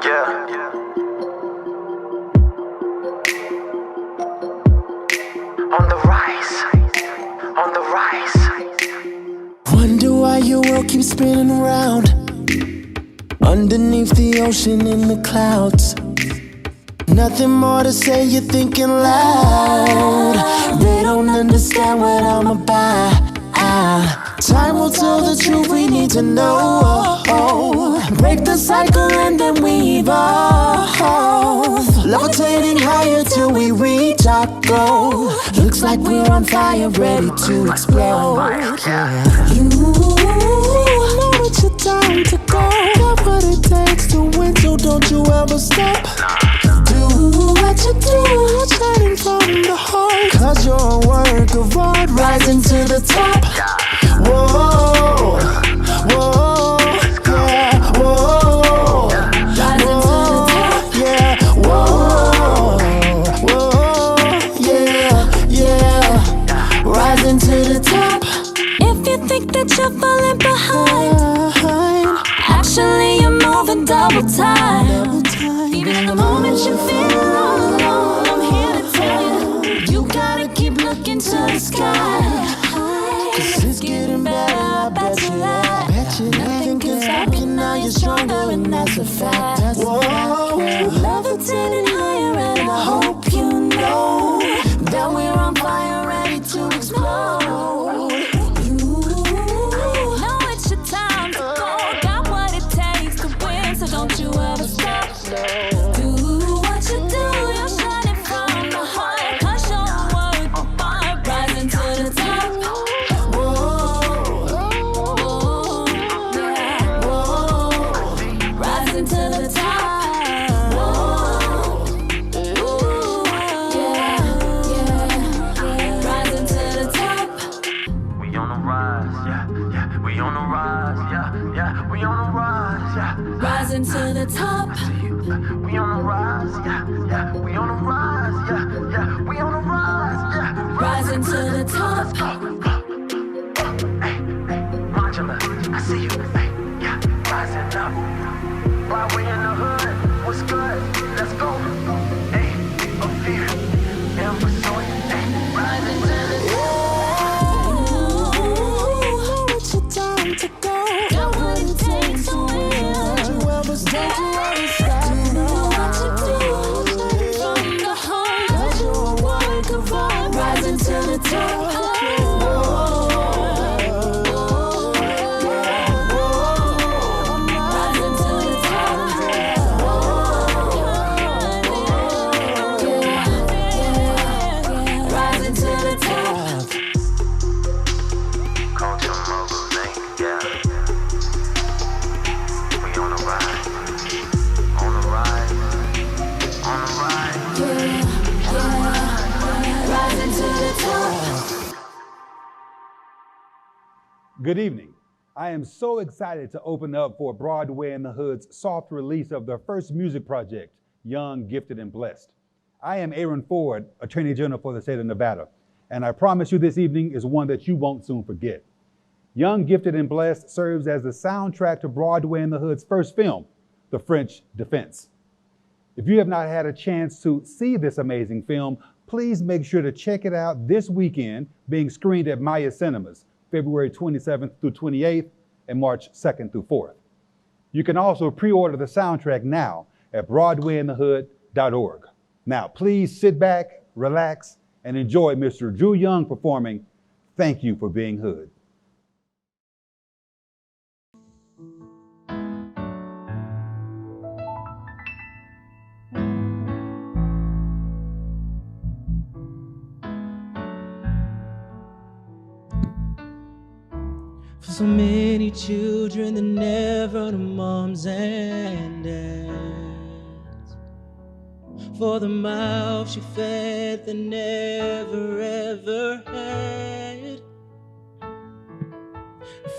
Yeah. On the rise, on the rise. Wonder why your world keeps spinning around underneath the ocean in the clouds. Nothing more to say, you're thinking loud. They don't understand what I'm about. Time will tell the truth, we need to know. Break the cycle and then we evolve. Levitating higher till we reach our goal. Looks like we're on fire, ready to explode. You know it's your time to go. Got what it takes to win, so don't you ever stop. Do what you do, shining from the heart. Cause you're a work of art, rising to the top. Whoa, whoa, yeah, whoa, rising to the top. Yeah, whoa, whoa, yeah, rising to the top. If you think that you're falling behind, actually you're moving double time. Even in the moment you feel all alone, I'm here to tell you, you gotta keep looking to the sky. Cause it's getting better, I bet you that. Nothing can stop you now, you're stronger and that's a fact. Whoa, levitating higher and I hope you know that we're on fire, ready to explode. You know it's your time to go. Got what it takes to win, so don't you ever stop. Do what you do, you're shining from the heart. Cause you're worth the bar, rising to the top. Rising to the top. Rising to the top. We on the rise, yeah. We on the rise, yeah. We on the rise, yeah. Rising to the top. We on the rise, yeah. We on the rise, yeah. We on the rise, yeah. Rising to the top. Hey, modular, I see you, hey, yeah. Rising up. Broadway in the hood, what's good? Let's go. Hey, up here, and we're Sawyer, hey, rising to the know it's your time to go. Got what it takes to win. Don't you ever stop. Do what you do, shining from the heart. Cause you're a work of art, rising to the top. Rising to the top. Rising to the top. culture moguls, yeah. We on the rise, on the rise, on the rise. Rising to the top. Good evening. I am so excited to open up for Broadway in the Hood's soft release of their first music project, Young, Gifted, and Blessed. I am Aaron Ford, Attorney General for the state of Nevada, and I promise you this evening is one that you won't soon forget. Young, Gifted, and Blessed serves as the soundtrack to Broadway in the Hood's first film, The French Defense. If you have not had a chance to see this amazing film, please make sure to check it out this weekend, being screened at Maya Cinemas, February 27th through 28th and March 2nd through 4th. You can also pre-order the soundtrack now at broadwayinthehood.org. Now, please sit back, relax, and enjoy Mr. Drew Young performing Thank You for Being Hood. For so many children that never had moms and dads, for the mouth she fed that never ever had,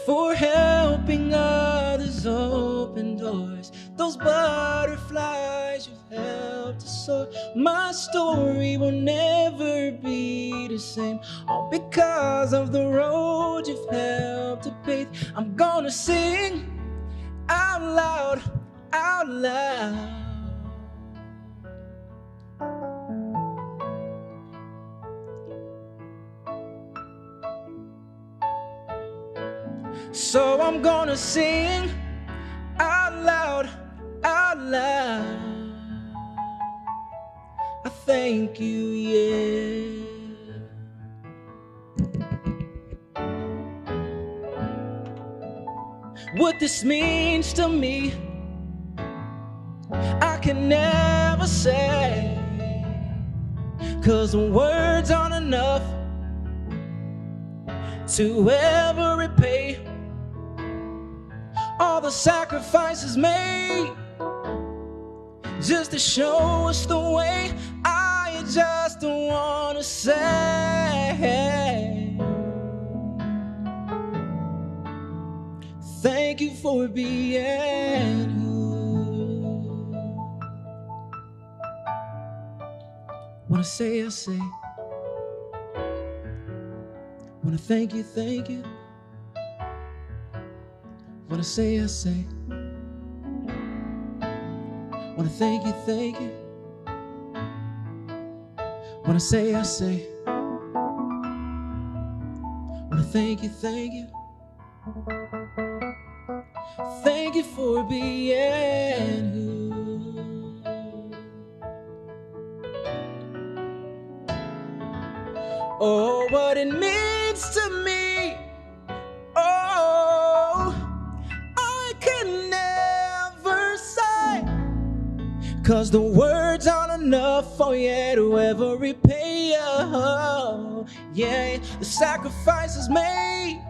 for helping others open doors, those butterflies you've helped us or my story will never be the same. All because of the road you've helped to pave. I'm gonna sing out loud, out loud. So I'm gonna sing out loud, out loud. I thank you, yeah. What this means to me, I can never say, 'cause the words aren't enough to ever repay all the sacrifices made just to show us the way. I just wanna say thank you for being who. When I say, I say. When I thank you, thank you. When I say, I say. When I thank you, thank you. When I say, I say. When I thank you, thank you. Thank you for being who. Oh, what it means to me. Oh, I can never say, 'cause the words aren't enough for you to ever repay. Oh, yeah, the sacrifices made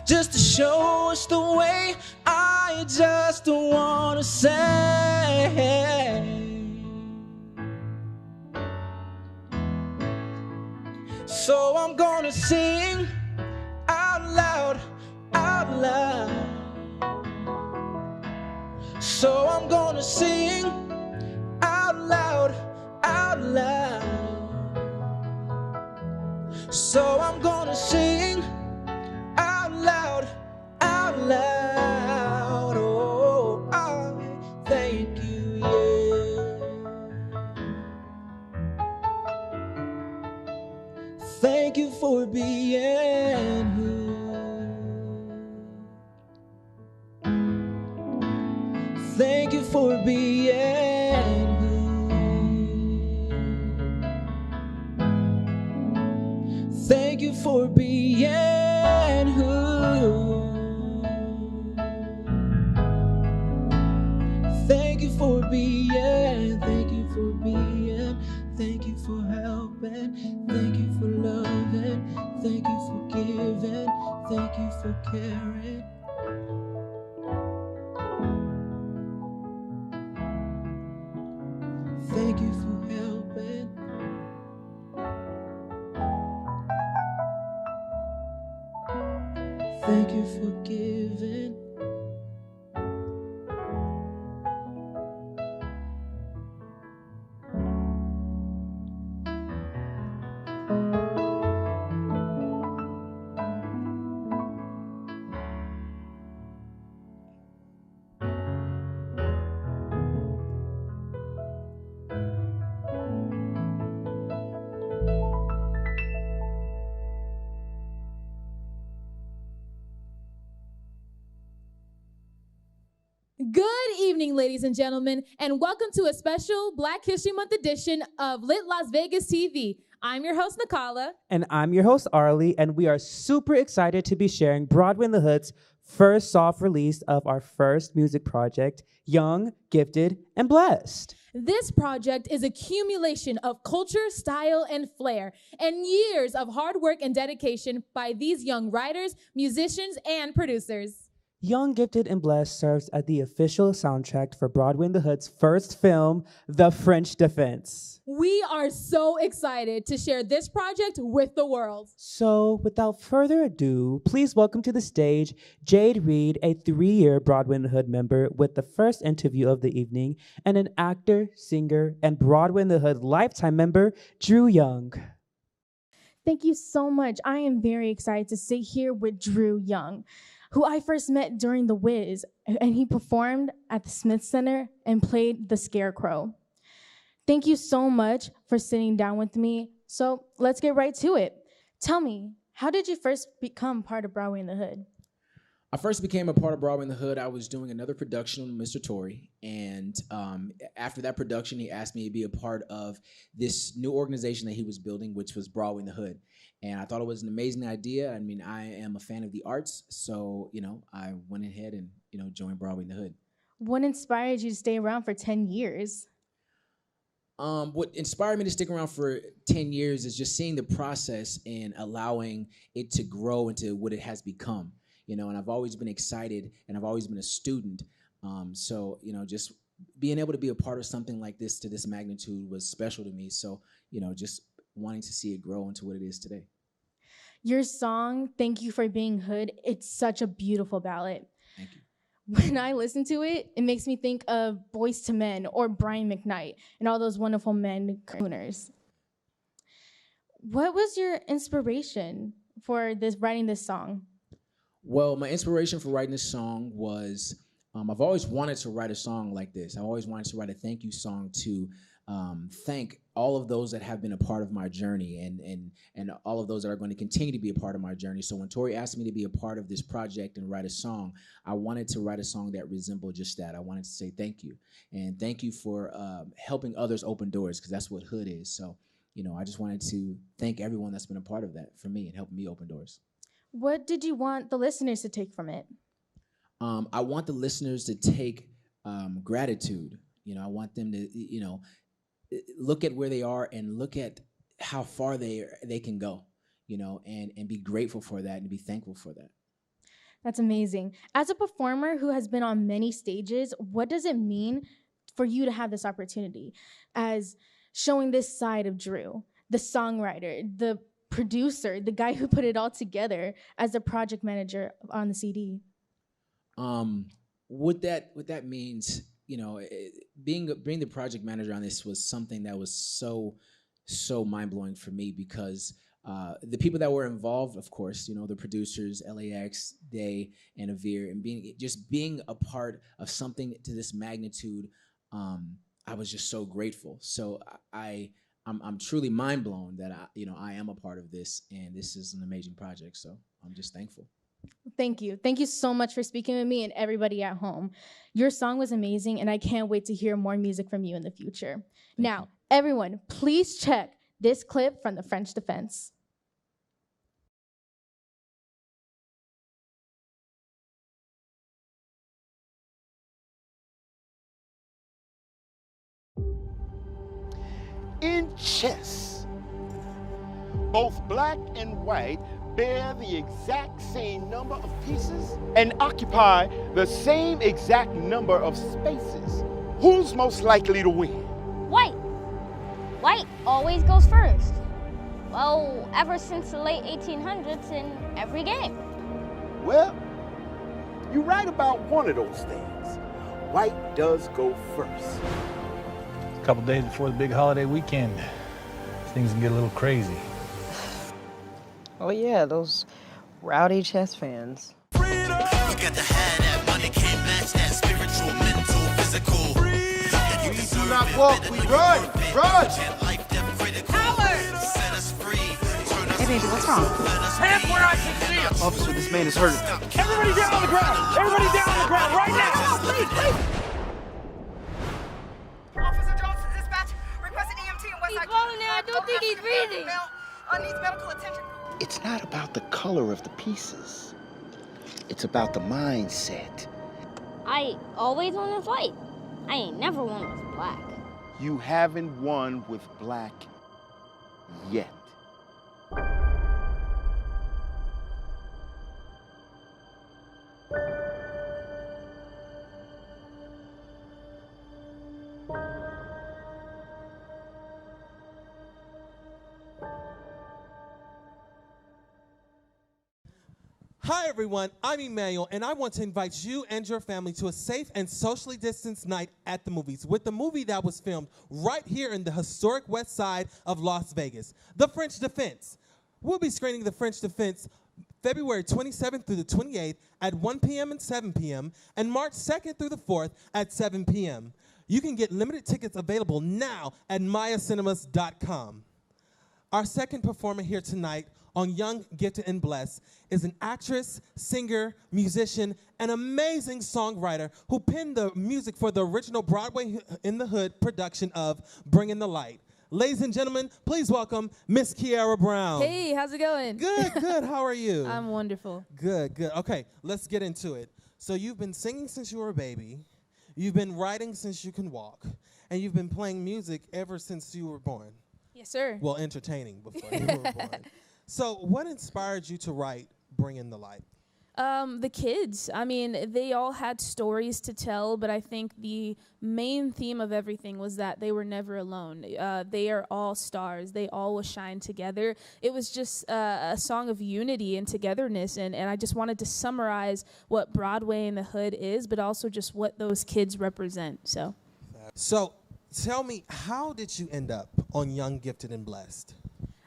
just to show us the way. I just wanna say so I'm gonna sing out loud, out loud. So I'm gonna sing out loud, out loud. So I'm gonna sing out loud, out loud. Oh, I thank you, yeah. Thank you for being who. Thank you for being who. Thank you for being who. Thank you for being, thank you for being, thank you for helping, thank you for loving, thank you for giving, thank you for caring. Thank you for helping. Thank you for giving. Good evening, ladies and gentlemen, and welcome to a special Black History Month edition of Lit Las Vegas TV. I'm your host, Nakala. And I'm your host, Arlie, and we are super excited to be sharing Broadway in the Hood's first soft release of our first music project, Young, Gifted, and Blessed. This project is a accumulation of culture, style, and flair, and years of hard work and dedication by these young writers, musicians, and producers. Young, Gifted, and Blessed serves as the official soundtrack for Broadway in the Hood's first film, The French Defense. We are so excited to share this project with the world. So, without further ado, please welcome to the stage Jade Reed, a 3-year Broadway in the Hood member with the first interview of the evening, and an actor, singer, and Broadway in the Hood lifetime member, Drew Young. Thank you so much. I am very excited to sit here with Drew Young, who I first met during The Wiz, and he performed at the Smith Center and played the Scarecrow. Thank you so much for sitting down with me. So let's get right to it. Tell me, how did you first become part of Broadway in the Hood? I first became a part of Broadway in the Hood. I was doing another production with Mr. Torrey, and after that production, he asked me to be a part of this new organization that he was building, which was Broadway in the Hood. And I thought it was an amazing idea. I mean, I am a fan of the arts, so, I went ahead and, joined Broadway in the Hood. What inspired you to stay around for 10 years? What inspired me to stick around for 10 years is just seeing the process and allowing it to grow into what it has become. And I've always been excited, and I've always been a student. So, just being able to be a part of something like this to this magnitude was special to me. So, just wanting to see it grow into what it is today. Your song, Thank You for Being Hood, it's such a beautiful ballad. Thank you. When I listen to it, it makes me think of Boyz II Men or Brian McKnight and all those wonderful men crooners. What was your inspiration for writing this song? Well, my inspiration for writing this song was I've always wanted to write a song like this. I've always wanted to write a thank you song to thank all of those that have been a part of my journey and all of those that are going to continue to be a part of my journey. So when Tori asked me to be a part of this project and write a song, I wanted to write a song that resembled just that. I wanted to say thank you. And thank you for helping others open doors, because that's what Hood is. So, I just wanted to thank everyone that's been a part of that for me and helping me open doors. What did you want the listeners to take from it? I want the listeners to take gratitude. I want them to, look at where they are and look at how far they can go, and be grateful for that and be thankful for that. That's amazing. As a performer who has been on many stages, what does it mean for you to have this opportunity as showing this side of Drew, the songwriter, the producer, the guy who put it all together as a project manager on the CD? What that means, being the project manager on this was something that was so mind-blowing for me, because the people that were involved, of course, the producers, LAX, Day, and Avir, and being a part of something to this magnitude, I was just so grateful. So I'm truly mind blown that I am a part of this, and this is an amazing project. So I'm just thankful. Thank you. Thank you so much for speaking with me and everybody at home. Your song was amazing, and I can't wait to hear more music from you in the future. Now, everyone, please check this clip from the French Defense. In chess, both black and white bear the exact same number of pieces and occupy the same exact number of spaces. Who's most likely to win? White. White always goes first. Well, ever since the late 1800s in every game. Well, you're right about one of those things. White does go first. A couple days before the big holiday weekend, things can get a little crazy. Oh yeah, those rowdy chess fans. Freedom! You got to have that money, can't match that spiritual, mental, physical. We do not walk, we run! Run! Power! Hey baby, what's wrong? Stand where I can see him! Officer, this man is hurt. Everybody down on the ground! Everybody down on the ground right now! Please, please! Officer Johnson, dispatch. Requesting EMT in West He's falling now. I don't think he's breathing. Needs medical attention. It's not about the color of the pieces. It's about the mindset. I always won in fight. I ain't never won with black. You haven't won with black yet. everyone, I'm Emmanuel, and I want to invite you and your family to a safe and socially distanced night at the movies with the movie that was filmed right here in the historic west side of Las Vegas, The French Defense. We'll be screening The French Defense February 27th through the 28th at 1 p.m. and 7 p.m., and March 2nd through the 4th at 7 p.m. You can get limited tickets available now at mayacinemas.com. Our second performer here tonight on Young, Gifted, and Blessed is an actress, singer, musician, and amazing songwriter who penned the music for the original Broadway in the Hood production of Bringing the Light. Ladies and gentlemen, please welcome Miss Kiara Brown. Hey, how's it going? Good, good. How are you? I'm wonderful. Good, good. Okay, let's get into it. So you've been singing since you were a baby. You've been writing since you can walk. And you've been playing music ever since you were born. Yes, sir. Well, entertaining before you were born. So what inspired you to write Bringing the Light? The kids. I mean, they all had stories to tell, but I think the main theme of everything was that they were never alone. They are all stars. They all will shine together. It was just a song of unity and togetherness, and I just wanted to summarize what Broadway in the Hood is, but also just what those kids represent. So tell me, how did you end up on Young, Gifted, and Blessed?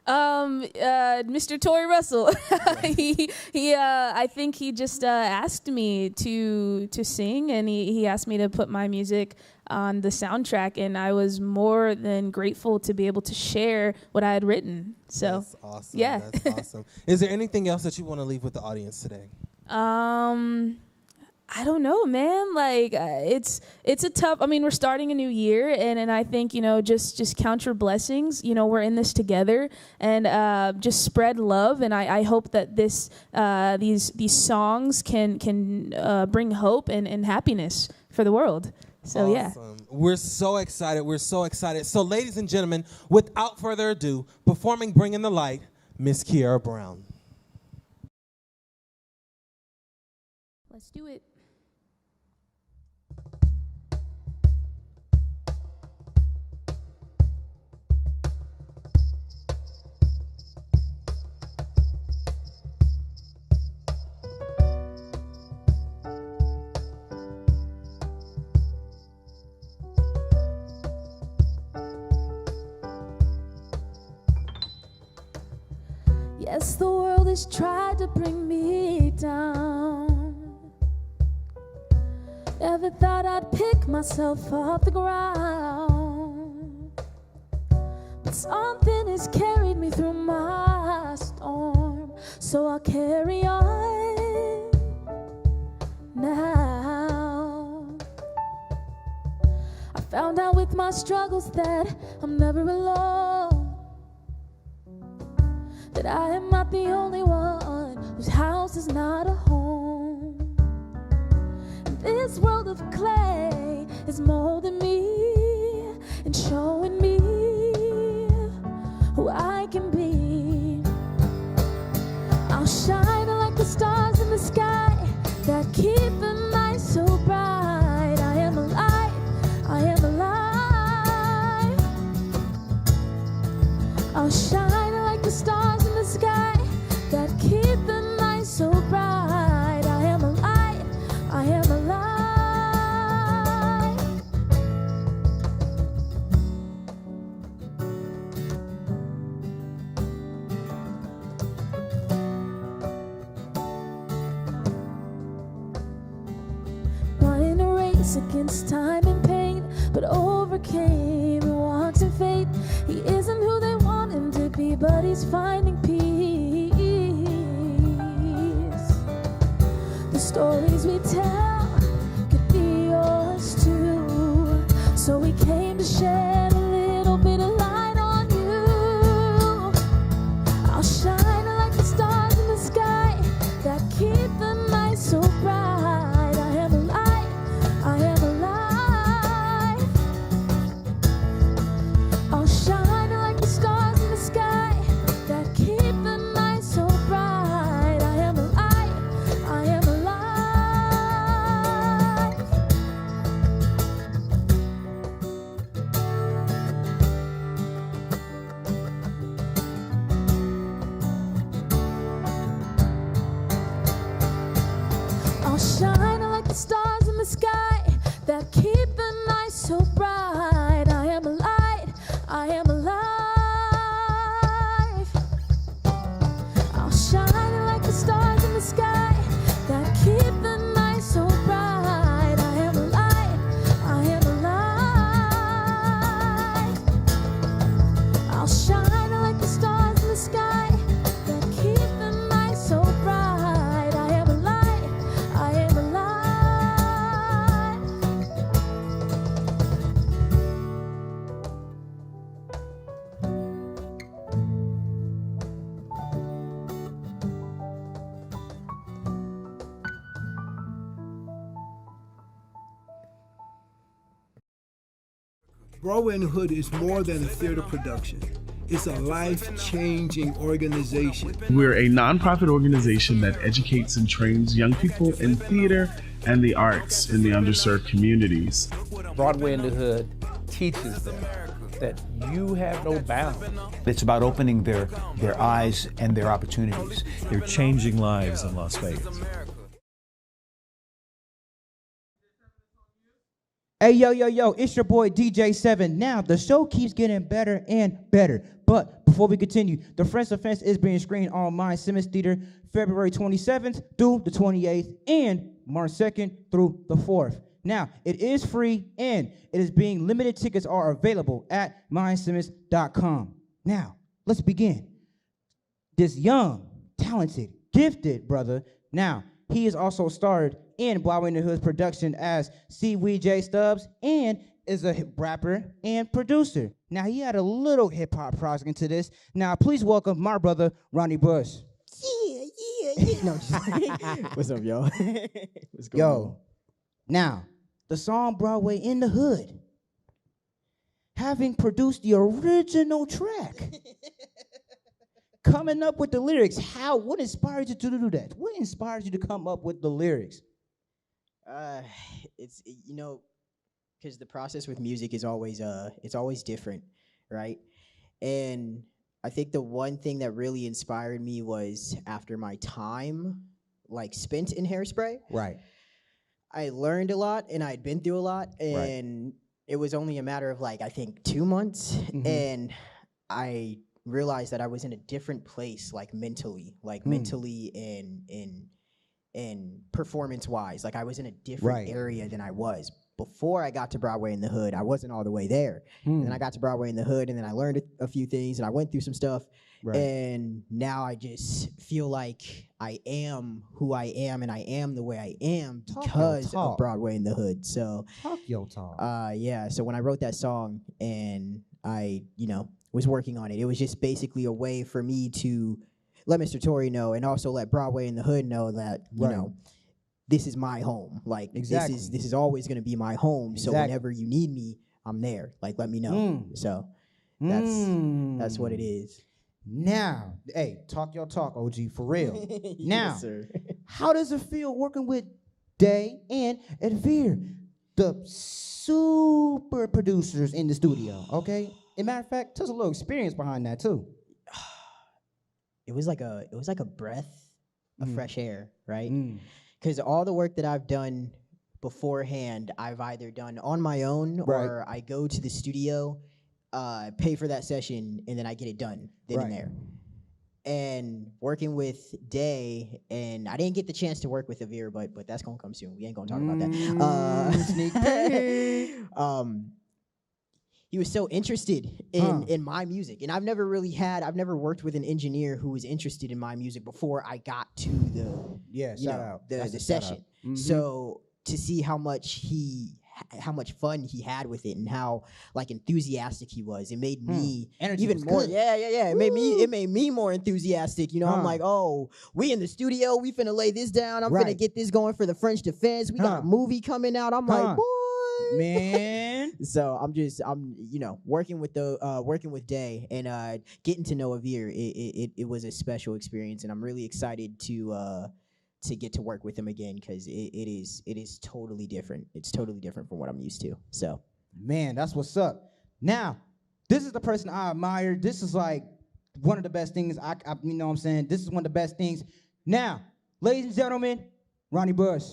Mr. Tory Russell. I think he just asked me to sing, and he asked me to put my music on the soundtrack, and I was more than grateful to be able to share what I had written. So that's awesome. Yeah. That's awesome. Is there anything else that you want to leave with the audience today? I don't know, man. Like, it's a tough. I mean, we're starting a new year, and I think, just count your blessings. We're in this together, and just spread love. And I hope that these songs can bring hope and happiness for the world. So yeah. We're so excited. We're so excited. So, ladies and gentlemen, without further ado, performing Bringing the Light, Miss Kiara Brown. Let's do it. Yes, the world has tried to bring me down. Never thought I'd pick myself off the ground, but something has carried me through my storm, so I'll carry on now. I found out with my struggles that I'm never alone, that I am not the only one whose house is not a home. And this world of clay is molding me and showing me who I can be. I'll shine like the stars in the sky that keep the night so bright. I am alive, I am alive. I'll shine like the stars in the sky that keep the night so bright. I am alive, I am alive. Running a race against time and pain, but overcame and walks in faith. He isn't who they want him to be, but he's finding peace. The stories we tell could be yours too, so we came to shed a little bit of light on you. I'll shine like the stars in the sky that keep the night so bright. I am alive, I am alive. I'll shine like the stars in the sky that keep the night so bright. I am alive, I am alive. Broadway in the Hood is more than a theater production. It's a life-changing organization. We're a nonprofit organization that educates and trains young people in theater and the arts in the underserved communities. Broadway in the Hood teaches them that you have no bounds. It's about opening their eyes and their opportunities. They're changing lives in Las Vegas. Hey, yo, it's your boy DJ7. Now, the show keeps getting better and better. But before we continue, The French Offense is being screened on Mine Simmons Theater February 27th through the 28th and March 2nd through the 4th. Now, it is free and it is being limited. Tickets are available at minesimmons.com. Now, let's begin. This young, talented, gifted brother, now, he is also starred in Broadway in the Hood's production as C.W.J. Stubbs and is a rapper and producer. Now, he had a little hip-hop project into this. Now, please welcome my brother, Ronnie Bush. Yeah. No, what's up, y'all? What's going on? Now, the song Broadway in the Hood, having produced the original track, coming up with the lyrics, what inspired you to do that? What inspired you to come up with the lyrics? It's because the process with music is always it's always different, right? And I think the one thing that really inspired me was after my time spent in Hairspray. Right. I learned a lot and I'd been through a lot, and it was only a matter of I think 2 months, and I realized that I was in a different place, mentally and performance-wise. I was in a different area than I was. Before I got to Broadway in the Hood, I wasn't all the way there. Then I got to Broadway in the Hood, and then I learned a few things, and I went through some stuff. And now I just feel like I am who I am, and I am the way I am because of Broadway in the Hood. So talk your talk. Yeah. So when I wrote that song and I, was working on it, it was just basically a way for me to let Mr. Tory know, and also let Broadway in the Hood know that you know this is my home. This is always going to be my home. So whenever you need me, I'm there. Let me know. So that's what it is. Now, hey, talk your talk, OG, for real. Now, yes, sir. How does it feel working with Day and Veer, the super producers in the studio? Okay. As a matter of fact, there's a little experience behind that too. It was like a breath of fresh air, right? Because all the work that I've done beforehand, I've either done on my own or I go to the studio, pay for that session, and then I get it done then and there. And working with Day, and I didn't get the chance to work with Avir, but that's gonna come soon. We ain't gonna talk about that. Sneak peek. He was so interested in my music, and I've never worked with an engineer who was interested in my music before I got to the session. So to see how much fun he had with it and how enthusiastic he was, it made me even more. Good. Yeah. It made me more enthusiastic. I'm like, oh, we in the studio, we finna lay this down. I'm finna get this going for the French Defense. We got a movie coming out. I'm like, boy. Man. So I'm working with Day and getting to know Avir. It was a special experience, and I'm really excited to get to work with him again because it is totally different. It's totally different from what I'm used to. So, man, that's what's up. Now, this is the person I admire. This is one of the best things. I you know what I'm saying? This is one of the best things. Now, ladies and gentlemen, Ronnie Bush.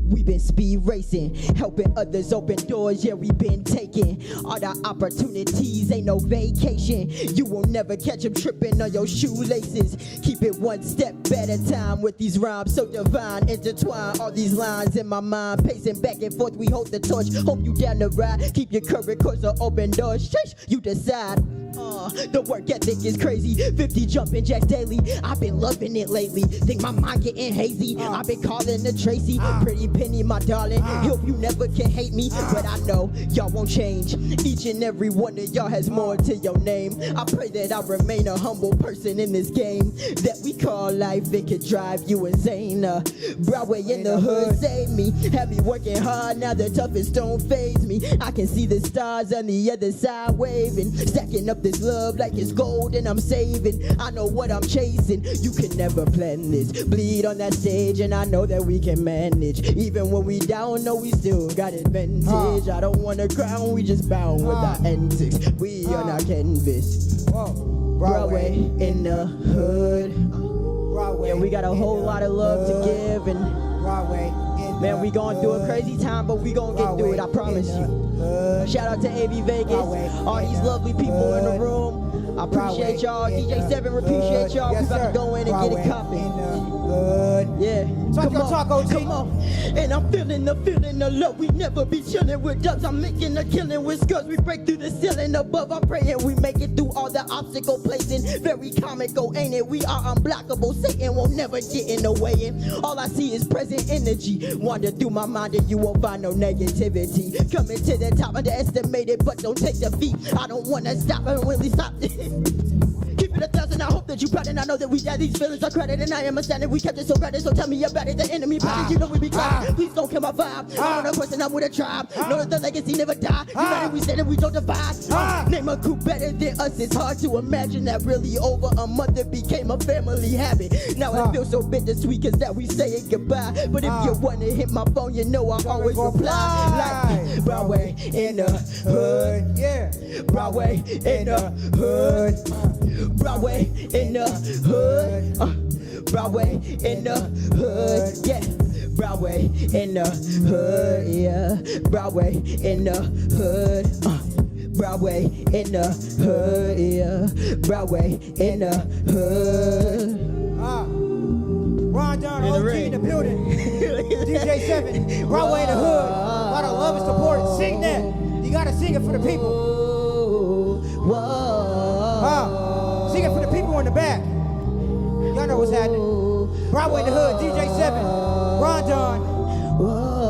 We've been speed racing, helping others open doors, yeah, we've been taking all the opportunities, ain't no vacation. You will never catch them tripping on your shoelaces. Keep it one step at a time with these rhymes so divine, intertwine all these lines in my mind, pacing back and forth, we hold the torch, hope you down the ride, keep your courage, cause the open doors, sheesh, you decide. The work ethic is crazy. 50 jumping jacks daily. I've been loving it lately. Think my mind getting hazy. I've been calling the Tracy. Pretty Penny, my darling. Hope you never can hate me, but I know y'all won't change. Each and every one of y'all has more to your name. I pray that I remain a humble person in this game that we call life. It could drive you insane. Broadway in the hood, save me. Have me working hard. Now the toughest don't faze me. I can see the stars on the other side waving. Stacking up this love like it's gold and I'm saving. I know what I'm chasing. You can never plan this. Bleed on that stage and I know that we can manage. Even when we down, know we still got advantage. I don't want a crown, we just bound with our antics. We on our canvas. Broadway in the hood. Yeah, we got a whole lot of love to give, and man, we going through a crazy time, but we gonna get through it, I promise you. Shout out to AV Vegas, all these lovely people in the room. I appreciate y'all. DJ 7 appreciate y'all. We about to go in and get it poppin'. Yeah. Come on. And I'm feeling the love. We never be chillin' with dubs. I'm making a killing with skirts. We break through the ceiling above. I'm praying we make it through all the obstacle placing. Very comical, ain't it? We are unblockable. Satan won't never get in the way. And all I see is present energy. Wander through my mind and you won't find no negativity. Coming to the top, underestimated, but don't take defeat. I don't wanna stop and really stop. Keep it 1,000, I hope that you proud, and I know that we got these feelings are credit, and I am understanding we kept it so grounded, so tell me about it, the enemy plotted, you know we be crowded, please don't kill my vibe, I'm not a person, I'm with a tribe, know that the legacy never die, united we stand and we don't divide, name a group better than us, it's hard to imagine that really over a month it became a family habit, now it feels so bittersweet cause that we say it goodbye, but if you wanna hit my phone, you know I always reply, like Broadway in the hood, yeah, Broadway in the hood, Broadway in the hood, Broadway in the hood, yeah. Broadway in the hood, yeah. Broadway in the hood, Broadway in the hood, yeah. Broadway in the hood. Ron Don, OG in the building. DJ 7, Broadway in the hood. A lot of love and support. Sing that. You gotta sing it for the people. Sing it for the people in the back. Y'all know what's happening. Broadway in the hood, DJ 7, Ron Don,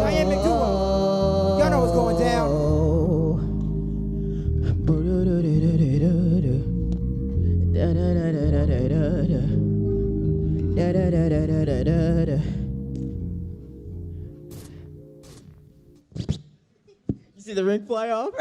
Diane McDougal. Y'all know what's going down. You see the ring fly off?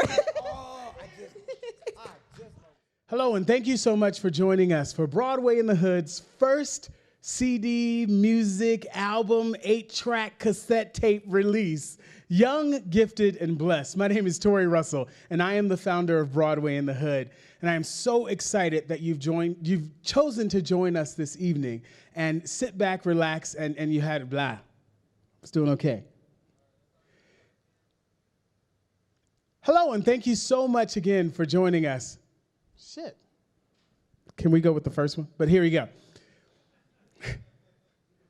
Hello, and thank you so much for joining us for Broadway in the Hood's first CD, music, album, 8-track cassette tape release, Young, Gifted, and Blessed. My name is Tori Russell, and I am the founder of Broadway in the Hood. And I am so excited that you've chosen to join us this evening and sit back, relax, and you had blah. It's doing okay. Hello, and thank you so much again for joining us. Shit. Can we go with the first one? But here we go.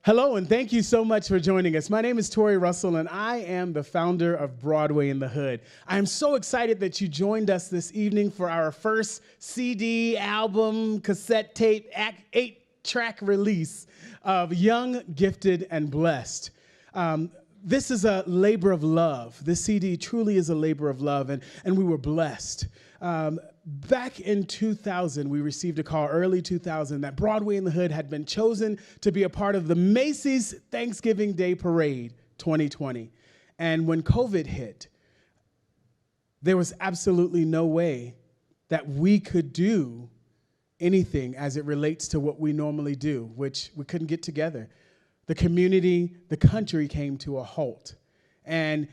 Hello, and thank you so much for joining us. My name is Tori Russell, and I am the founder of Broadway in the Hood. I am so excited that you joined us this evening for our first CD, album, cassette tape, 8-track release of Young, Gifted, and Blessed. This is a labor of love. This CD truly is a labor of love, and we were blessed. Back in 2000, we received a call, early 2000, that Broadway in the Hood had been chosen to be a part of the Macy's Thanksgiving Day Parade 2020. And when COVID hit, there was absolutely no way that we could do anything as it relates to what we normally do, which we couldn't get together. The community, the country came to a halt. And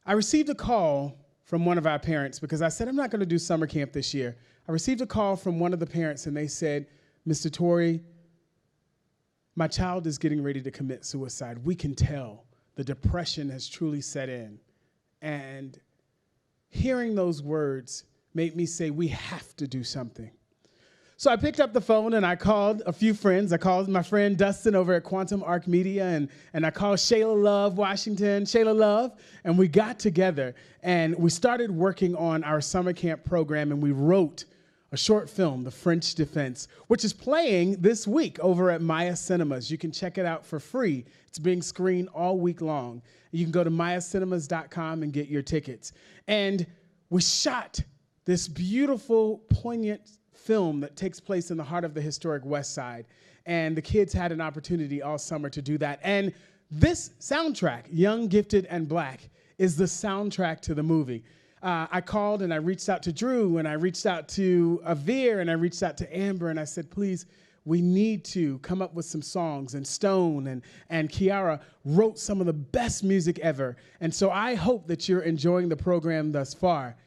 I received a call from one of our parents because I said, I'm not going to do summer camp this year. I received a call from one of the parents and they said, Mr. Torrey, my child is getting ready to commit suicide. We can tell the depression has truly set in. And hearing those words made me say, we have to do something. So I picked up the phone and I called a few friends. I called my friend Dustin over at Quantum Arc Media, and I called Shayla Love, Washington, Shayla Love, and we got together and we started working on our summer camp program, and we wrote a short film, The French Defense, which is playing this week over at Maya Cinemas. You can check it out for free. It's being screened all week long. You can go to mayacinemas.com and get your tickets. And we shot this beautiful, poignant film that takes place in the heart of the historic West Side. And the kids had an opportunity all summer to do that. And this soundtrack, Young, Gifted, and Black, is the soundtrack to the movie. I called and I reached out to Drew and I reached out to Avir and I reached out to Amber and I said, please, we need to come up with some songs. And Stone and Kiara wrote some of the best music ever. And so I hope that you're enjoying the program thus far.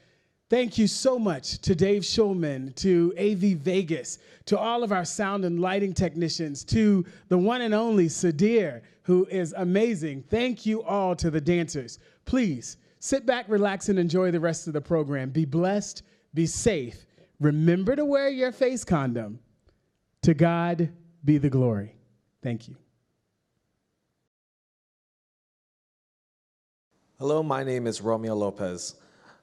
Thank you so much to Dave Schulman, to AV Vegas, to all of our sound and lighting technicians, to the one and only SYDIR, who is amazing. Thank you all to the dancers. Please sit back, relax, and enjoy the rest of the program. Be blessed, be safe. Remember to wear your face condom. To God be the glory. Thank you. Hello, my name is Romeo Lopez.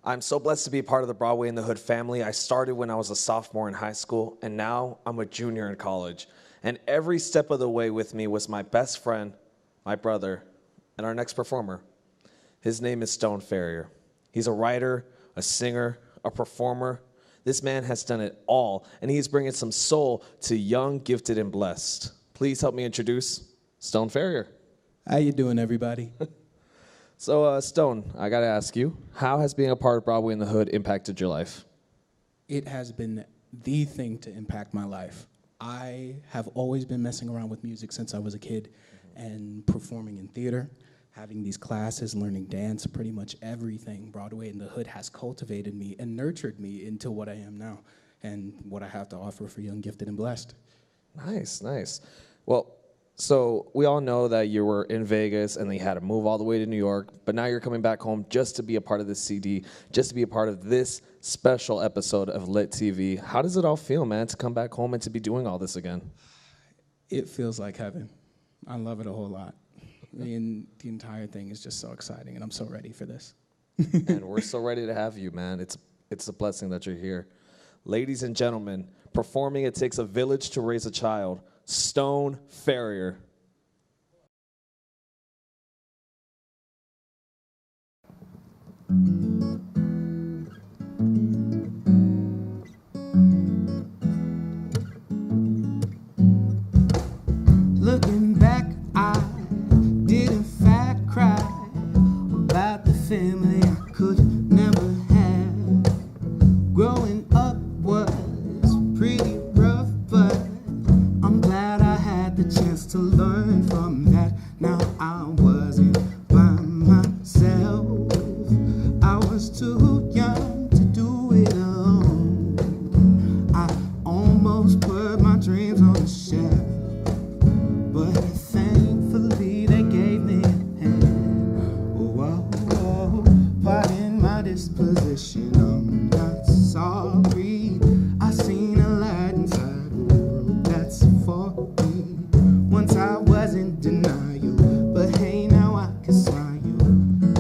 I'm so blessed to be a part of the Broadway in the Hood family. I started when I was a sophomore in high school, and now I'm a junior in college. And every step of the way with me was my best friend, my brother, and our next performer. His name is Stone Farrier. He's a writer, a singer, a performer. This man has done it all, and he's bringing some soul to Young, Gifted, and Blessed. Please help me introduce Stone Farrier. How you doing, everybody? So, Stone, I got to ask you, how has being a part of Broadway in the Hood impacted your life? It has been the thing to impact my life. I have always been messing around with music since I was a kid and performing in theater, having these classes, learning dance, pretty much everything. Broadway in the Hood has cultivated me and nurtured me into what I am now and what I have to offer for Young, Gifted, and Blessed. Nice, nice. Well, so we all know that you were in Vegas and then you had to move all the way to New York, but now you're coming back home just to be a part of this CD, just to be a part of this special episode of Lit TV. How does it all feel, man, to come back home and to be doing all this again? It feels like heaven. I love it a whole lot. I mean, the entire thing is just so exciting, and I'm so ready for this. And we're so ready to have you, man. It's a blessing that you're here. Ladies and gentlemen, performing It Takes a Village to Raise a Child, Stone Farrier. Looking back, I did in fact cry about the family I could never have. Growing up was pretty rough, but I'm glad I had the chance to learn from that. Now I wasn't by myself. I was too young to do it alone. I almost put my dreams on the shelf, but thankfully they gave me a hand. Oh, oh, pardon my disposition, I'm not sorry. I seen a light inside the world that's for me. Once I was in denial, but hey, now I can smile.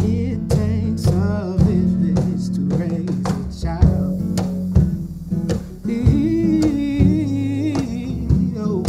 It takes a village to raise a child. Oh,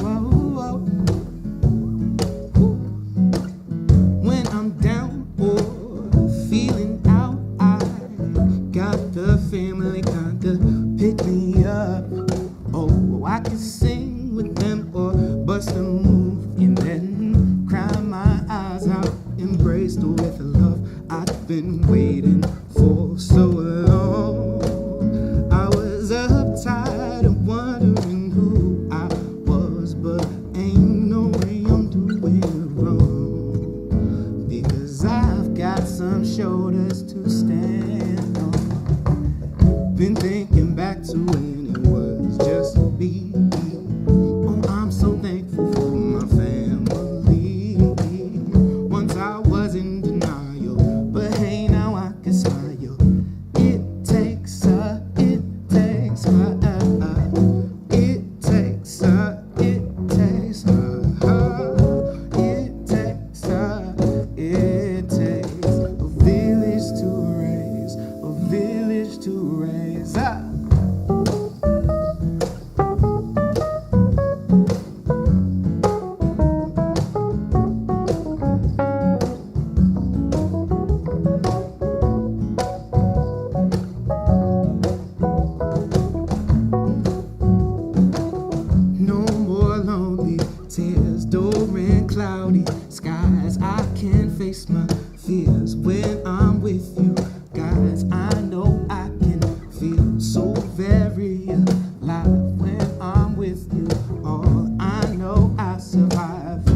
No more lonely tears, dull and cloudy skies. I can face my fears when I'm with you guys. I know I can feel so very alive when I'm with you all. I know I survive.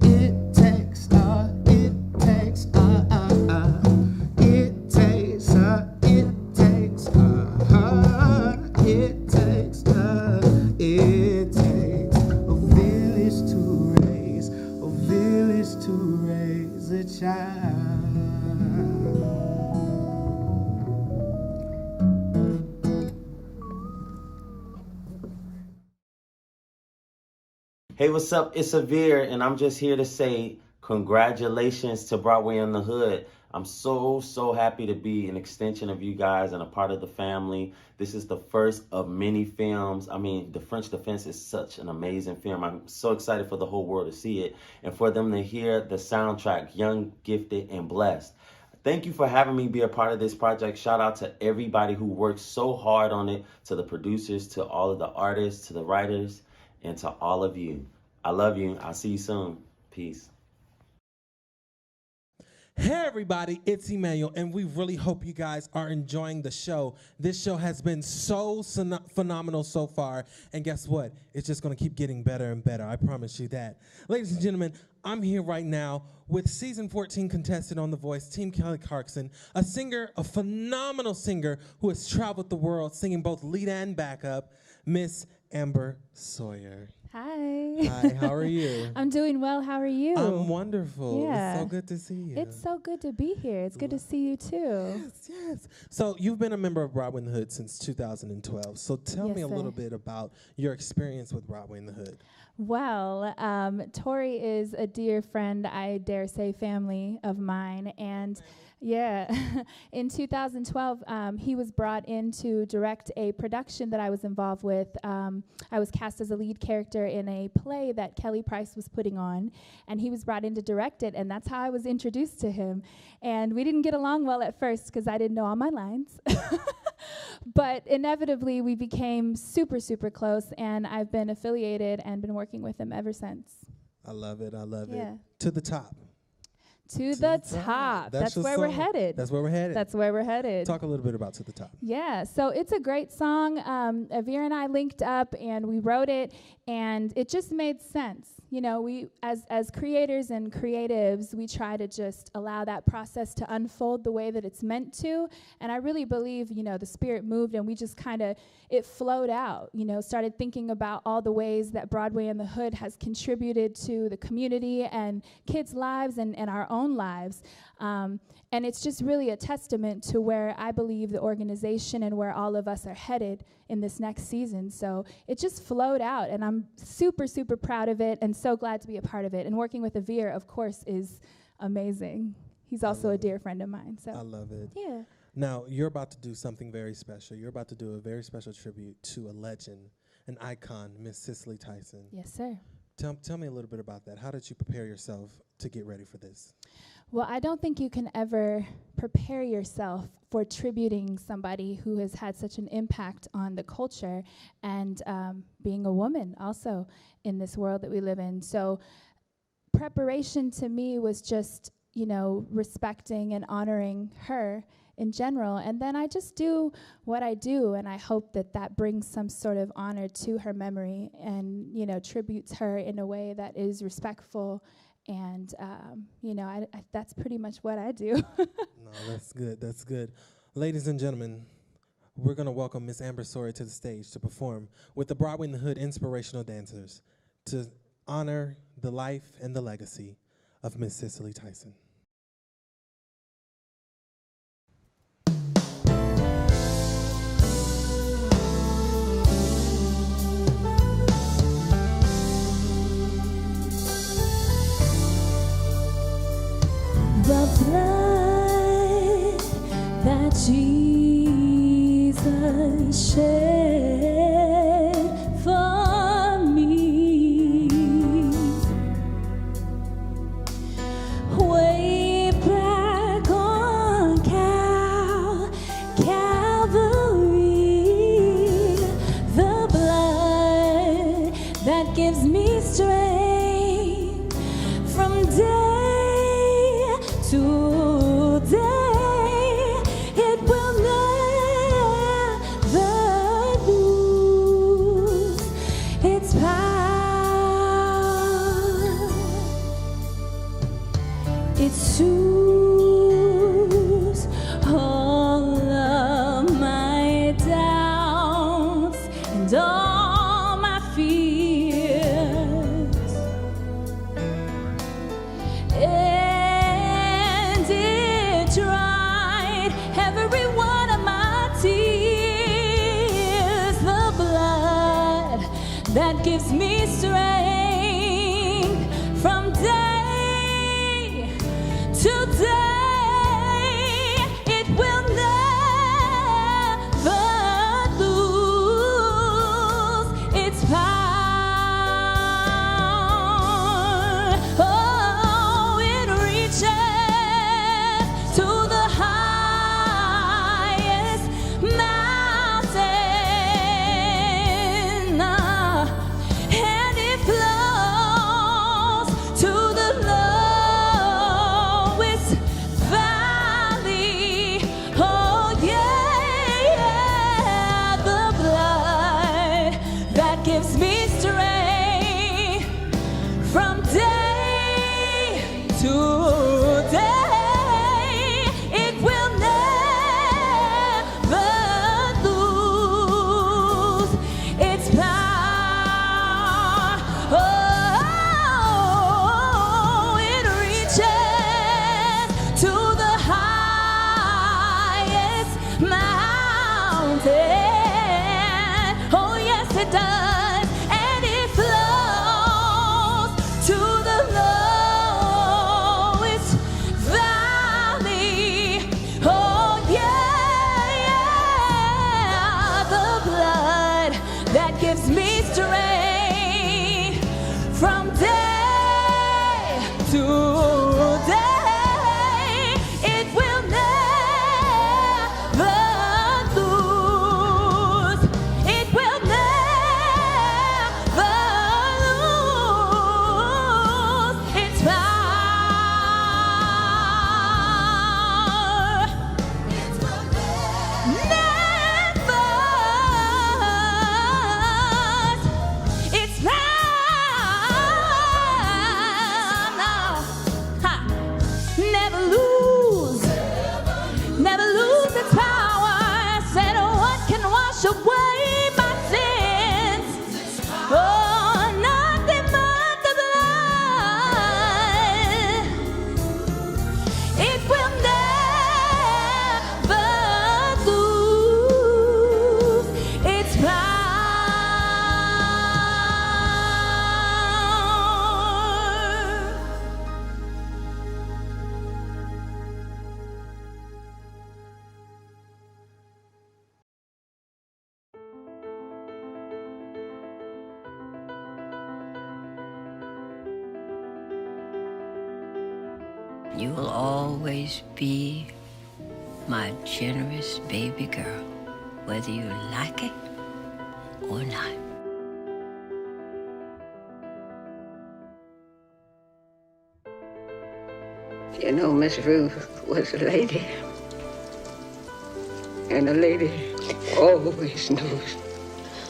It takes it takes it takes it takes a village to raise a child. Hey, what's up? It's SYDIR, and I'm just here to say congratulations to Broadway in the Hood. I'm so happy to be an extension of you guys and a part of the family. This is the first of many films. I mean, The French Defense is such an amazing film. I'm so excited for the whole world to see it and for them to hear the soundtrack, Young, Gifted, and Blessed. Thank you for having me be a part of this project. Shout out to everybody who worked so hard on it, to the producers, to all of the artists, to the writers, and to all of you. I love you. I'll see you soon. Peace. Hey everybody, it's Emmanuel, and we really hope you guys are enjoying the show. This show has been so phenomenal so far, and guess what? It's just gonna keep getting better and better, I promise you that. Ladies and gentlemen, I'm here right now with season 14 contestant on The Voice, Team Kelly Clarkson, a singer, a phenomenal singer who has traveled the world singing both lead and backup, Miss Amber Sawyer. Hi. Hi, how are you? I'm doing well. How are you? I'm wonderful. Yeah. It's so good to see you. It's so good to be here. It's good to see you too. Yes. So you've been a member of Broadway in the Hood since 2012. So tell me a little bit about your experience with Broadway in the Hood. Well, Tori is a dear friend, I dare say family of mine, and yeah, in 2012, he was brought in to direct a production that I was involved with. I was cast as a lead character in a play that Kelly Price was putting on, and he was brought in to direct it, and that's how I was introduced to him. And we didn't get along well at first because I didn't know all my lines. But inevitably, we became super, super close, and I've been affiliated and been working with him ever since. I love it. I love Yeah. it. To the top. To the top. That's where we're headed. That's where we're headed. That's where we're headed. Talk a little bit about To the Top. Yeah, so it's a great song. Avir and I linked up and we wrote it, and it just made sense. You know, we as creators and creatives, we try to just allow that process to unfold the way that it's meant to. And I really believe, you know, the spirit moved and we just kind of, it flowed out, you know, started thinking about all the ways that Broadway in the Hood has contributed to the community and kids' lives and our own lives. And it's just really a testament to where I believe the organization and where all of us are headed in this next season. So it just flowed out, and I'm super, super proud of it and so glad to be a part of it. And working with Avir, of course, is amazing. He's also a dear friend of mine. So I love it. Yeah. Now, you're about to do something very special. You're about to do a very special tribute to a legend, an icon, Miss Cicely Tyson. Yes, sir. Tell me a little bit about that. How did you prepare yourself to get ready for this? Well, I don't think you can ever prepare yourself for tributing somebody who has had such an impact on the culture and being a woman also in this world that we live in. So preparation to me was just, you know, respecting and honoring her in general. And then I just do what I do, and I hope that that brings some sort of honor to her memory and, you know, tributes her in a way that is respectful. And, you know, I that's pretty much what I do. No, that's good. That's good. Ladies and gentlemen, we're going to welcome Miss Amber Sawyer to the stage to perform with the Broadway in the Hood Inspirational Dancers to honor the life and the legacy of Miss Cicely Tyson. The blood that Jesus shed for me, way gives me strength from day to day. It will never lose its power. It soothes all of my doubts and all my fears, and it dried every one of my tears. The blood that gives me strength from day to day, it will never lose its power. Oh, it reaches to the highest mountain, and it flows to the lowest valley. Oh yeah, the blood that gives me strength from day to day, it will never lose its power. Oh, it reaches to the highest mountain. Oh, yes, it does. And it flows to the lowest valley. Oh, yeah, the blood that gives me strength from day to day, it will never lose. It will never lose its power. It will never lose its power. No. Ha. Never lose its power. Said, what can wash away my sins? Oh, nothing but the blood. It will never lose its power. You will always be my generous baby girl, whether you like it or not. You know, Miss Ruth was a lady. And a lady always knows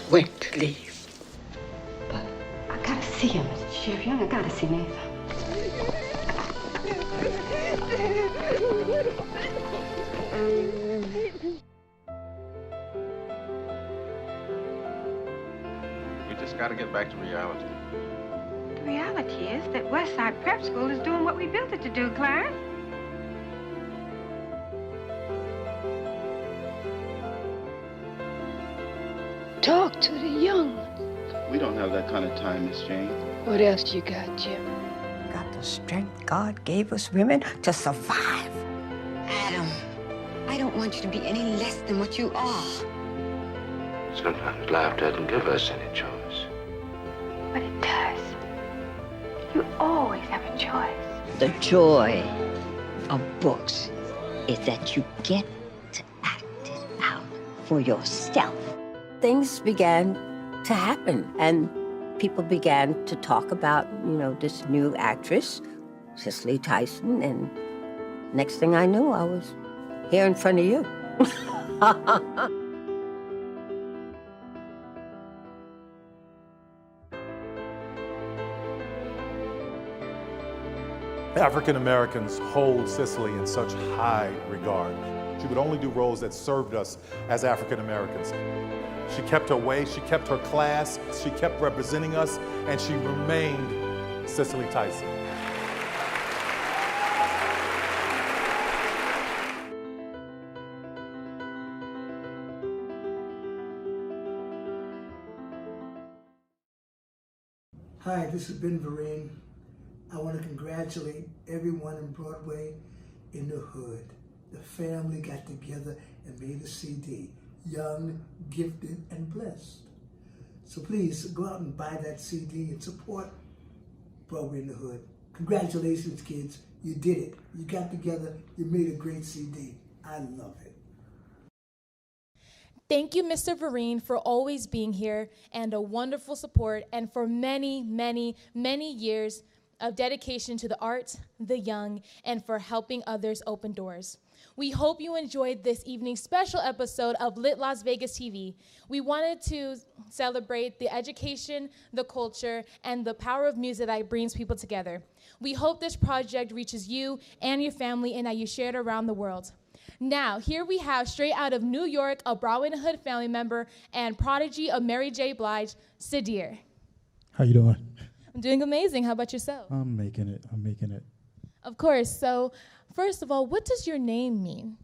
when to leave. I gotta see him, Mr. Sheriff. You gotta see me. We just got to get back to reality. The reality is that Westside Prep School is doing what we built it to do, Clarence. Talk to the young. We don't have that kind of time, Miss Jane. What else you got, Jim? Got the strength God gave us women to survive. Adam, I don't want you to be any less than what you are. Sometimes life doesn't give us any choice. But it does. You always have a choice. The joy of books is that you get to act it out for yourself. Things began to happen, and people began to talk about, this new actress, Cicely Tyson, and next thing I knew, I was here in front of you. African Americans hold Cicely in such high regard. She would only do roles that served us as African Americans. She kept her way, she kept her class, she kept representing us, and she remained Cicely Tyson. Hi, this is Ben Vereen. I want to congratulate everyone in Broadway in the Hood. The family got together and made a CD, Young, Gifted, and Blessed. So please go out and buy that CD and support Broadway in the Hood. Congratulations, kids. You did it. You got together. You made a great CD. I love it. Thank you, Mr. Vereen, for always being here and a wonderful support, and for many, many, many years of dedication to the arts, the young, and for helping others open doors. We hope you enjoyed this evening's special episode of Lit Las Vegas TV. We wanted to celebrate the education, the culture, and the power of music that brings people together. We hope this project reaches you and your family and that you share it around the world. Now, here we have, straight out of New York, a Broadway in the Hood family member and prodigy of Mary J. Blige, SYDIR. How you doing? I'm doing amazing. How about yourself? I'm making it. Of course. So, first of all, what does your name mean?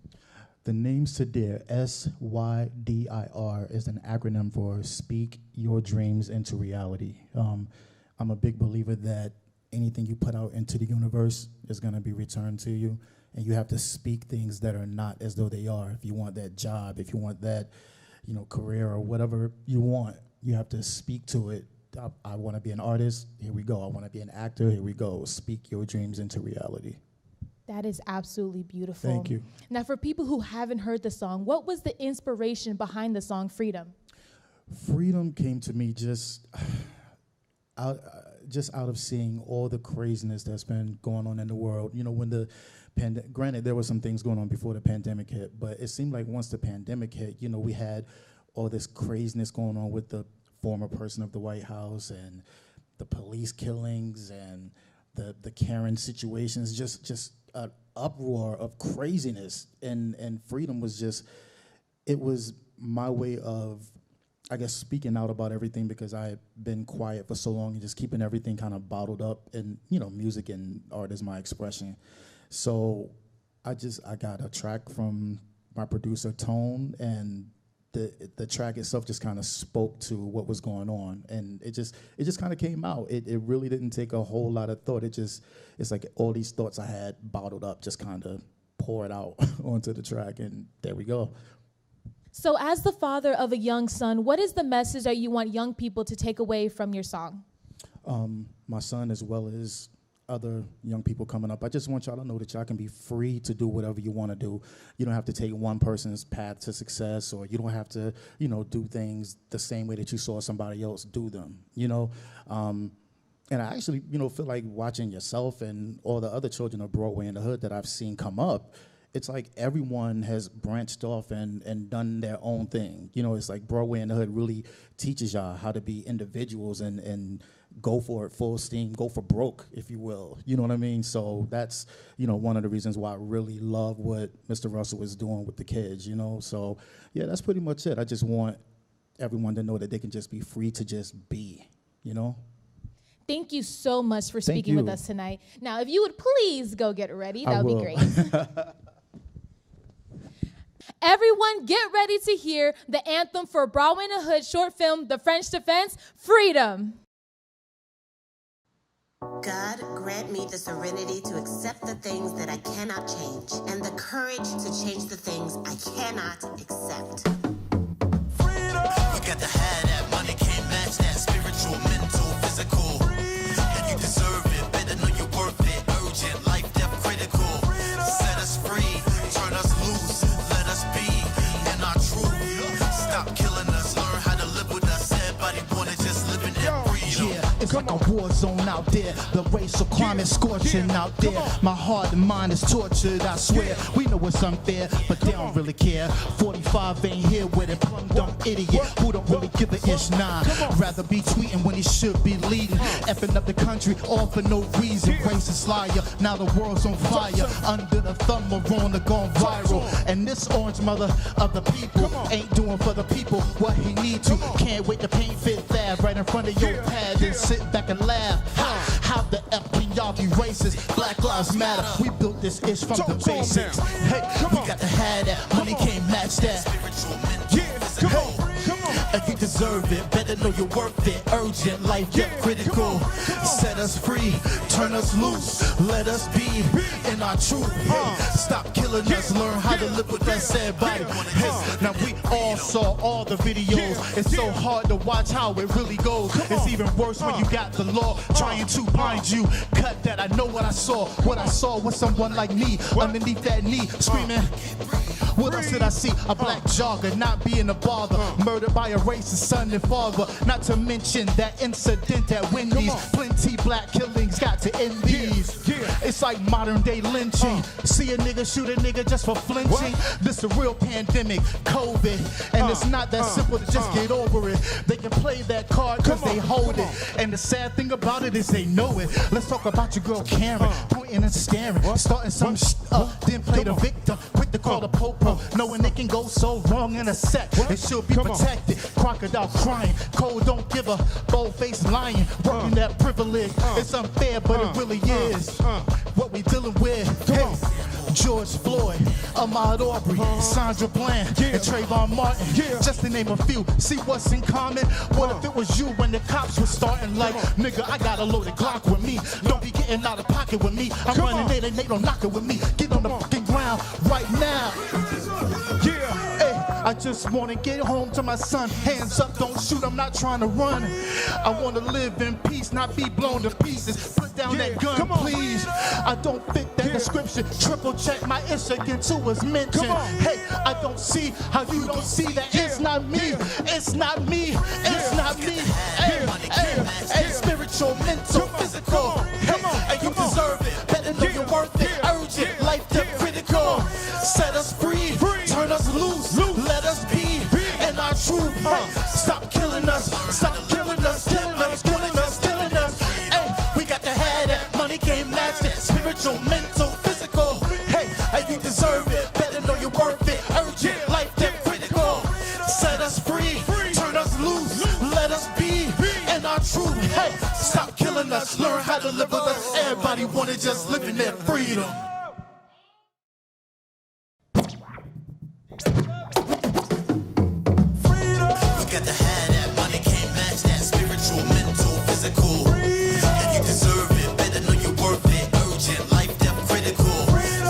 The name SYDIR, SYDIR, is an acronym for Speak Your Dreams into Reality. I'm a big believer that anything you put out into the universe is going to be returned to you, and you have to speak things that are not as though they are. If you want that job, if you want that, career or whatever you want, you have to speak to it. I want to be an artist, here we go. I want to be an actor, here we go. Speak your dreams into reality. That is absolutely beautiful. Thank you. Now, for people who haven't heard the song, what was the inspiration behind the song Freedom? Freedom came to me just out of seeing all the craziness that's been going on in the world. When the granted, there were some things going on before the pandemic hit, but it seemed like once the pandemic hit, we had all this craziness going on with the former person of the White House and the police killings and the Karen situations, just an uproar of craziness. And Freedom was it was my way of, I guess, speaking out about everything, because I had been quiet for so long and just keeping everything kind of bottled up. And, music and art is my expression. So I got a track from my producer, Tone, and the track itself just kind of spoke to what was going on, and it just kind of came out. It really didn't take a whole lot of thought. It's like all these thoughts I had bottled up just kind of poured out onto the track, and there we go. So as the father of a young son, what is the message that you want young people to take away from your song? My son, as well as other young people coming up, I just want y'all to know that y'all can be free to do whatever you want to do. You don't have to take one person's path to success, or you don't have to, do things the same way that you saw somebody else do them, And I actually, feel like watching yourself and all the other children of Broadway in the Hood that I've seen come up, it's like everyone has branched off and done their own thing. It's like Broadway in the Hood really teaches y'all how to be individuals and go for it full steam, go for broke, if you will. You know what I mean? So that's, one of the reasons why I really love what Mr. Russell was doing with the kids, So, yeah, that's pretty much it. I just want everyone to know that they can just be free to just be, Thank you so much for speaking with us tonight. Now, if you would please go get ready, that would be great. Everyone, get ready to hear the anthem for Broadway in the Hood short film, The French Defense, Freedom. God, grant me the serenity to accept the things that I cannot change and the courage to change the things I cannot accept. Freedom! You got to have that, money can't match that, spiritual, mental, physical. And you deserve it, better know you're worth it, urgent, life, death, critical. Set us free, turn us loose, let us be in our truth. Stop killing us, learn how to live with us, everybody wanna just live in that freedom. It's like a war zone out there. The racial climate scorching out there. My heart and mind is tortured, I swear. We know it's unfair, but they don't really care. 45 ain't here with a plum dumb idiot who don't really give a ish, nah. Rather be tweeting when he should be leading. Effing up the country all for no reason. Racist liar, now the world's on fire. Under the thumb of Rona gone viral. And this orange mother of the people ain't doing for the people what he need to. Can't wait to paint Fifth Ave right in front of your pad and sit back and laugh. How the F can y'all be racist? Black Lives Matter, we built this ish from the basics. Hey, we got to have that, money can't match that. If you deserve it, better know you're worth it. Urgent, life get critical. Set us free, turn us loose, let us be in our truth. Stop killing us, learn how to live with that sad body. Now we all saw all the videos. It's so hard to watch how it really goes. It's even worse when you got the law trying to bind you. Cut that, I know what I saw. What I saw was someone like me underneath that knee screaming. What else did I see? A black jogger not being a bother. Murdered by a racist son and father. Not to mention that incident at Wendy's. Plenty black killings got to end these. It's like modern day lynching. See a nigga shoot a nigga just for flinching. This a real pandemic, COVID. And it's not that simple to just get over it. They can play that card cause they hold it. And the sad thing about it is they know it. Let's talk about your girl Karen. Pointing and staring. Starting some then play the victim. Quick to call the popo. Knowing it can go so wrong in a sec. It should be protected. Crocodile crying. Cold don't give a bold-faced lying. Working that privilege. It's unfair, but it really is. What we dealing with. Hey. George Floyd, Ahmaud Arbery, Sandra Bland, and Trayvon Martin, just to name a few. See what's in common? What if it was you when the cops were starting like, nigga, I got a loaded Glock with me. Don't be getting out of pocket with me. I'm running in and they don't knock it with me. Get on the fucking ground right now. I just wanna get home to my son. Hands up, don't shoot, I'm not trying to run. I wanna live in peace, not be blown to pieces. Put down that gun, please. I don't fit that description. Triple check my Instagram too was mentioned. Hey, I don't see how you don't see that. It's not me, it's not me, it's not me. Hey, spiritual, mental, physical. Hey, and you deserve it. Better know you're worth it. Urgent, life death critical. Set us free, turn us loose. Let us be in our truth. Stop killing us. Stop killing us. Killing us. Killing us. Killing us. Hey, we got to have that. Money can't match that. Spiritual, mental, physical. Hey, you deserve it. Better know you're worth it. Urgent, life death critical. Set us free. Turn us loose. Let us be in our truth. Hey, stop killing us. Learn how to live with us. Everybody wanna just live in their freedom. Got to have that, money can't match that. Spiritual, mental, physical. And you deserve it, better know you're worth it. Urgent, life, death, critical.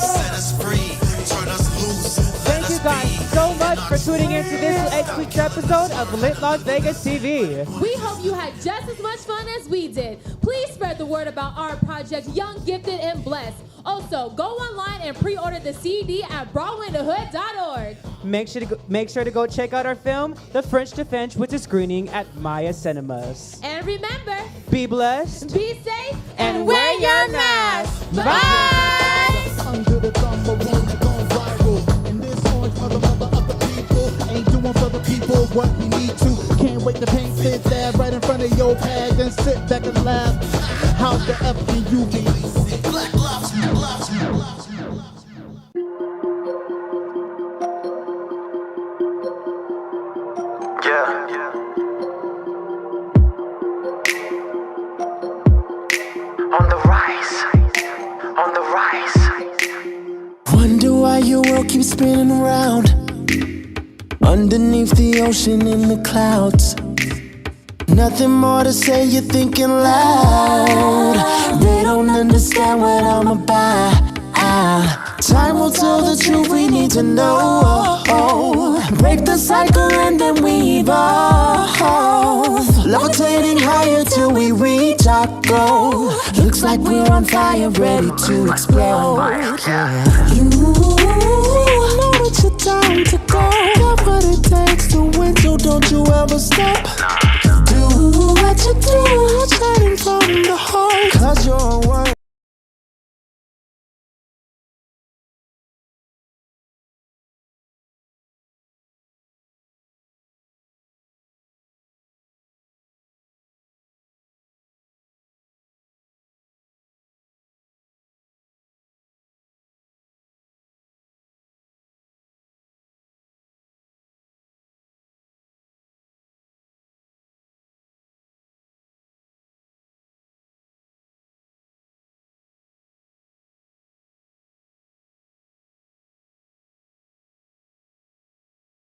Set us free, turn us loose. Thank you guys so much for tuning in to this week's episode of Lit Las Vegas TV. We hope you had just as much fun as we did. Please spread the word about our project, Young, Gifted, and Blessed. Also, go online and pre-order the CD at BroadwayInTheHood.org. Make sure to go check out our film, The French Defense, which is screening at Maya Cinemas. And remember, be blessed, be safe, and wear your mask. Bye! Under the thumb of Rona gone viral. And this orange mother of the people ain't doing for the people what we need to. Can't wait to paint Fifth Ave right in front of your pad and sit back and laugh. How the F can you be? Black lives, lives, lives. On the rise, on the rise. Wonder why your world keeps spinning around underneath the ocean in the clouds. Nothing more to say, you're thinking loud. They don't understand what I'm about. Time will tell the truth, we need to know. Break the cycle and then we evolve. Levitating higher till we reach our goal. Looks like we're on fire, ready to explode. You know it's your time to go. Got what it takes to win, so don't you ever stop. Do what you do, try to 'cause you're